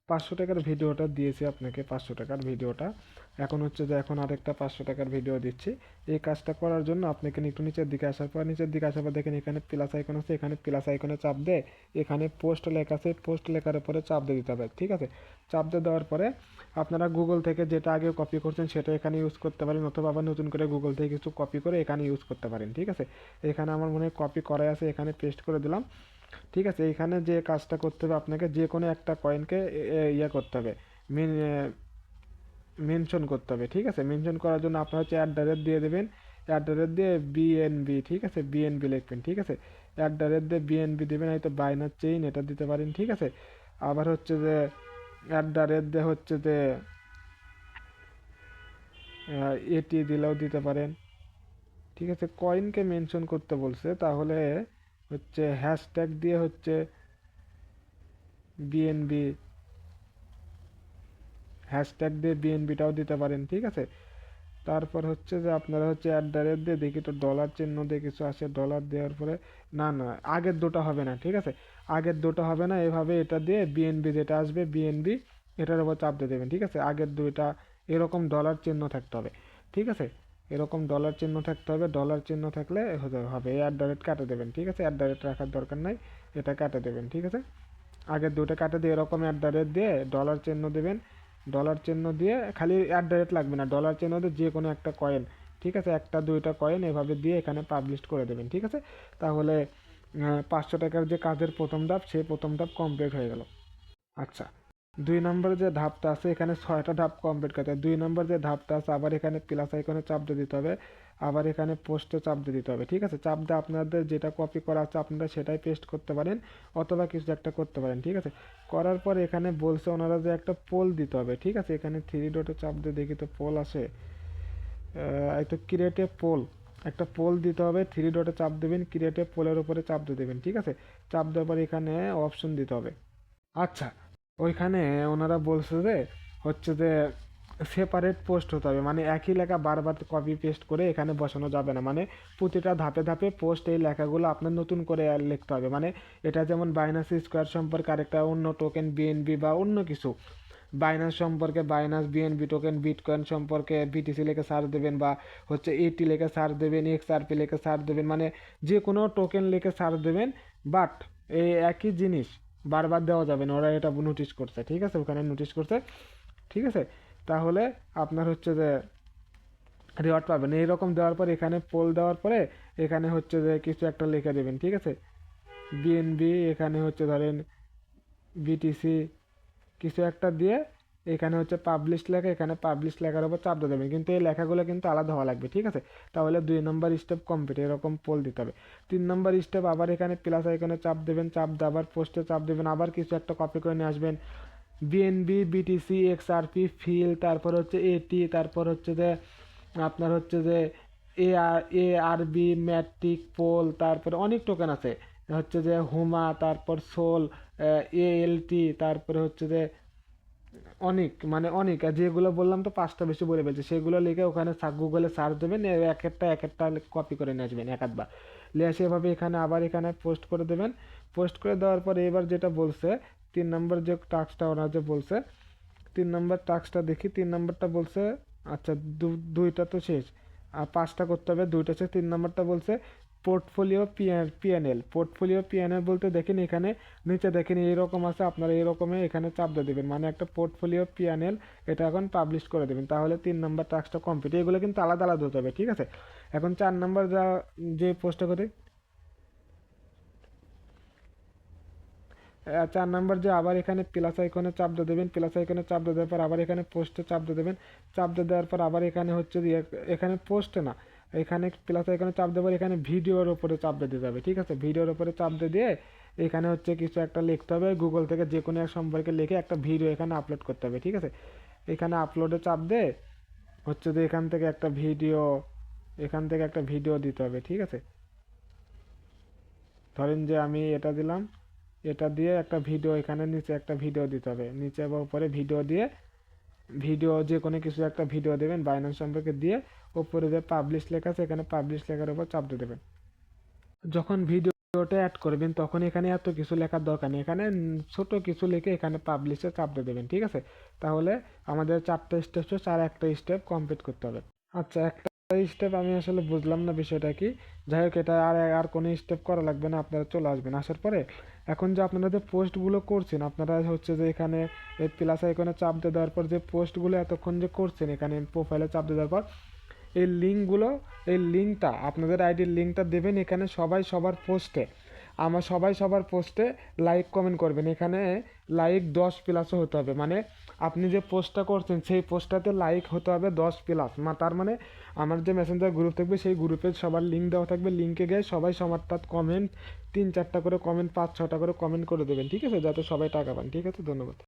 500 টাকার ভিডিওটা দিয়েছি আপনাকে, 500 টাকার ভিডিওটা। এখন হচ্ছে যে এখন আরেকটা 500 টাকার ভিডিও দিচ্ছি। এই কাজটা করার জন্য আপনাকে একটু নিচের দিকে আসার পর, দেখেন এখানে প্লাস আইকন আছে, এখানে প্লাস আইকনে চাপ দিয়ে এখানে পোস্ট লেখা আছে, পোস্ট লেখার উপরে চাপ দিয়ে দিতে হবে। ঠিক আছে, চাপ দিয়ে দেওয়ার পরে আপনারা গুগল থেকে যেটা আগে কপি করছেন সেটা এখানে ইউজ করতে পারেন, অথবা আবার নতুন করে গুগল থেকে কিছু কপি করে এখানে ইউজ করতে পারেন। ঠিক আছে, এখানে আমার মনে হয় কপি করা আছে, এখানে পেস্ট করে দিলাম। ঠিক আছে, এখানে যে কাজটা করতে হবে আপনাকে, যে কোনো একটা কয়েনকে ইয়ে করতে হবে, মেনশন করতে হবে। ঠিক আছে, মেনশন করার জন্য আপনার হচ্ছে দিয়ে দেবেন, দিয়ে বিএনবি। ঠিক আছে, বিএনবি লিখবেন। ঠিক আছে, দিয়ে বিএনবি দেবেন, হয়তো বাইনার চেইন এটা দিতে পারেন। ঠিক আছে, আবার হচ্ছে যে দিয়ে হচ্ছে যে এটি দিলেও দিতে পারেন। ঠিক আছে, কয়েনকে মেনশন করতে বলছে, তাহলে হচ্ছে হ্যাশট্যাগ দিয়ে হচ্ছে বিএনবি, হ্যাশট্যাগ দিয়ে বিএনবিটাও দিতে পারেন। ঠিক আছে, তারপর হচ্ছে যে আপনারা হচ্ছে দিয়ে দেখি তো ডলার চিহ্ন দিয়ে কিছু আসে, ডলার দেওয়ার পরে না না, আগের দুটো হবে না। ঠিক আছে, আগের দুটো হবে না, এভাবে এটা দিয়ে বিএনবি যেটা আসবে বিএনবি এটার উপর চাপ দিয়ে দেবেন। ঠিক আছে, আগের দুইটা এরকম ডলার চিহ্ন থাকতে হবে। ঠিক আছে, এরকম ডলার চিহ্ন থাকতে হবে, ডলার চিহ্ন থাকলে হবে। কাটে দেবেন। ঠিক আছে, রাখার দরকার নাই, এটা কাটে দেবেন। ঠিক আছে, আগের দুটো কাটে দিয়ে এরকম দিয়ে ডলার চিহ্ন দেবেন। ডলার চিহ্ন দিয়ে খালি লাগবে না, ডলার চিহ্ন দিয়ে যে কোনো একটা কয়েন, ঠিক আছে, একটা দুইটা কয়েন এভাবে দিয়ে এখানে পাবলিশ করে দেবেন। ঠিক আছে, তাহলে 500 টাকার যে কাজের প্রথম ধাপ, সেই প্রথম ধাপ কমপ্লিট হয়ে গেল। আচ্ছা, 2 নম্বর যে ধাপটা আছে, এখানে 6টা ধাপ কমপ্লিট করতে হবে। 2 নম্বর যে ধাপটা আছে, আবার এখানে প্লাস আইকনে চাপ দিয়ে দিতে হবে, আবার এখানে পোস্টে চাপ দিয়ে দিতে হবে। ঠিক আছে, চাপ দিয়ে আপনাদের যেটা কপি করা আছে আপনারা সেটাই পেস্ট করতে পারেন, অথবা কিছু একটা করতে পারেন। ঠিক আছে, করার পর এখানে বলছে ওনারা যে একটা পোল দিতে হবে। ঠিক আছে, এখানে 3 ডটে চাপ দিয়ে দেখি তো পোল আসে, এই তো ক্রিয়েট এ পোল, একটা পোল দিতে হবে। 3 ডটে চাপ দেবেন, ক্রিয়েট এ পোলের উপরে চাপ দিয়ে দেবেন। ঠিক আছে, চাপ দেওয়ার পর এখানে অপশন দিতে হবে। আচ্ছা, ওইখানে ওনারা বলছে যে হচ্ছে যে সেপারেট পোস্ট হতে হবে, মানে একই লেখা বারবার কপি পেস্ট করে এখানে বসানো যাবে না, মানে প্রতিটা ধাপে ধাপে পোস্ট এই লেখাগুলো আপনার নতুন করে লিখতে হবে। মানে এটা যেমন বাইনান্স স্কোয়ার সম্পর্কে আরেকটা অন্য টোকেন বিএনবি বা অন্য কিছু, বাইনান্স সম্পর্কে বাইনান্স বিএনবি টোকেন, বিটকয়েন সম্পর্কে বিটিসি লিখে সার্চ দেবেন, বা হচ্ছে এটি লিখে সার্চ দেবেন, এক্সআরপি লিখে সার্চ দেবেন, মানে যে কোনো টোকেন লিখে সার্চ দেবেন। বাট এই একই জিনিস বারবার দেওয়া যাবে না, ওরা এটা নোটিশ করছে। ঠিক আছে, ওখানে নোটিশ করছে। ঠিক আছে, তাহলে আপনার হচ্ছে যে রিওয়ার্ড পাবেন। এইরকম দেওয়ার পর এখানে পোল দেওয়ার পরে এখানে হচ্ছে যে কিছু একটা লিখে দেবেন। ঠিক আছে, বিএনবি, এখানে হচ্ছে ধরেন বিটিসি, কিছু একটা দিয়ে এখানে হচ্ছে পাবলিশ লেখা, এখানে পাবলিশ লেখার উপর চাপ দিয়ে দেবেন, কিন্তু এই লেখাগুলো কিন্তু আলাদা হওয়া লাগবে। ঠিক আছে, তাহলে 2 নম্বর স্টেপ কমপ্লিট, এরকম পোল দিতে হবে। 3 নম্বর স্টেপ আবার এখানে প্লাস আইকনে চাপ দেবেন, চাপ দিয়ে আবার পোস্টে চাপ দেবেন, আবার কিছু একটা কপি করে নিয়ে আসবেন। বিএনবি, বিটিসি, এক্সআরপি, ফিল, তারপর হচ্ছে এটি, তারপর হচ্ছে যে আপনার হচ্ছে যে এআরবি, ম্যাট্রিক, পোল, তারপরে অনেক টোকেন আছে, হচ্ছে যে হুমা, তারপর সোল, এএলটি, তারপরে হচ্ছে যে অনেক, মানে অনেক, আর যেগুলো বললাম তো 5টা বেশি বলে ফেলছে, সেগুলো লিখে ওখানে গুগলে সার্চ দেবেন, এক একটা কপি করে নিয়ে আসবেন এক আধবার, নিয়ে আসে এভাবে এখানে আবার এখানে পোস্ট করে দেবেন। পোস্ট করে দেওয়ার পরে এবার যেটা বলছে 3 নম্বর যে টাস্কটা ওনার যে বলছে, 3 নম্বর টাস্কটা দেখি। 3 নম্বরটা বলছে, আচ্ছা দুইটা তো শেষ, আর 5টা করতে হবে, দুইটা শেষ। 3 নম্বরটা বলছে পোর্টফোলিও পিএনএল। পোর্টফোলিও পিএনএল বলতে দেখেন এখানে নিচে দেখেন এইরকম আছে, আপনারা এইরকমে এখানে চাপ দিয়ে দেবেন, মানে একটা পোর্টফোলিও পিএনএল এটা এখন পাবলিশ করে দেবেন, তাহলে 3 নম্বর টাস্কটা কমপ্লিট। এগুলো কিন্তু আলাদা আলাদা হতে হবে। ঠিক আছে, এখন 4 নম্বর যে পোস্টটা করে 4 নম্বর যে আবার এখানে প্লাস আইকনে চাপ দিয়ে দেবেন, প্লাস আইকনে চাপ দিয়ে দেওয়ার পর আবার এখানে পোস্টে চাপ দিয়ে দেবেন। চাপ দিয়ে দেওয়ার পর আবার এখানে হচ্ছে যে এখানে পোস্টে না, এখানে প্লাস আইকনে চাপ দেওয়ার এখানে ভিডিওর উপরে চাপ দিয়ে দিতে হবে। ঠিক আছে, ভিডিওর উপরে চাপ দিয়ে এখানে হচ্ছে কিছু একটা লিখতে হবে, গুগল থেকে যে কোনো এক সম্পর্কে লিখে একটা ভিডিও এখানে আপলোড করতে হবে। ঠিক আছে, এখানে আপলোডে চাপ দিয়ে হচ্ছে যে এখান থেকে একটা ভিডিও দিতে হবে। ঠিক আছে, ধরেন যে আমি এটা দিলাম, এটা দিয়ে একটা ভিডিও এখানে নিচে একটা ভিডিও দিতে হবে, নিচে বা উপরে ভিডিও দিয়ে ভিডিও যে কোনো কিছু একটা ভিডিও দেবেন বাইন্যান্স সম্পর্কে দিয়ে, ওপরে যে পাবলিশ লেখা আছে এখানে পাবলিশ লেখার উপর চাপ দিয়ে দেবেন। যখন ভিডিও ওটা অ্যাড করবেন তখন এখানে এত কিছু লেখার দরকার নেই, এখানে ছোট কিছু লিখে এখানে পাবলিশে চাপ দিয়ে দেবেন, ঠিক আছে। তাহলে আমাদের 4টা স্টেপ শেষ, আর একটা স্টেপ কমপ্লিট করতে হবে। আচ্ছা, একটা স্টেপ আমি আসলে বুঝলাম না বিষয়টা কি, যাই হোক এটা আর কোনো স্টেপ করা লাগবে না, আপনারা চলে আসবেন। আসার পরে এখন যে আপনারা যে পোস্টগুলো করছেন, আপনারা হচ্ছে যে এখানে এই প্লাস আইকনে চাপ দিয়ে দেওয়ার পর যে পোস্টগুলো এতক্ষণ যে করছেন এখানে প্রোফাইলে চাপ দিয়ে দেওয়ার পর এই লিঙ্কগুলো, এই লিঙ্কটা আপনাদের আইডির লিঙ্কটা দেবেন এখানে, সবাই সবার পোস্টে, সবাই সবার পোস্টে লাইক কমেন্ট করবেন। এখানে লাইক 10+ হতে হবে, মানে আপনি যে পোস্টটা করছেন সেই পোস্টটাতে লাইক হতে হবে 10+, তার মানে আমার যে মেসেঞ্জার গ্রুপ থাকবে সেই গ্রুপে সবার লিঙ্ক দেওয়া থাকবে, লিঙ্কে গিয়ে সবাই সবারটা কমেন্ট 3-4টা করে কমেন্ট 5-6টা করে কমেন্ট করে দেবেন, ঠিক আছে, যাতে সবাই টাকা পান। ঠিক আছে, ধন্যবাদ।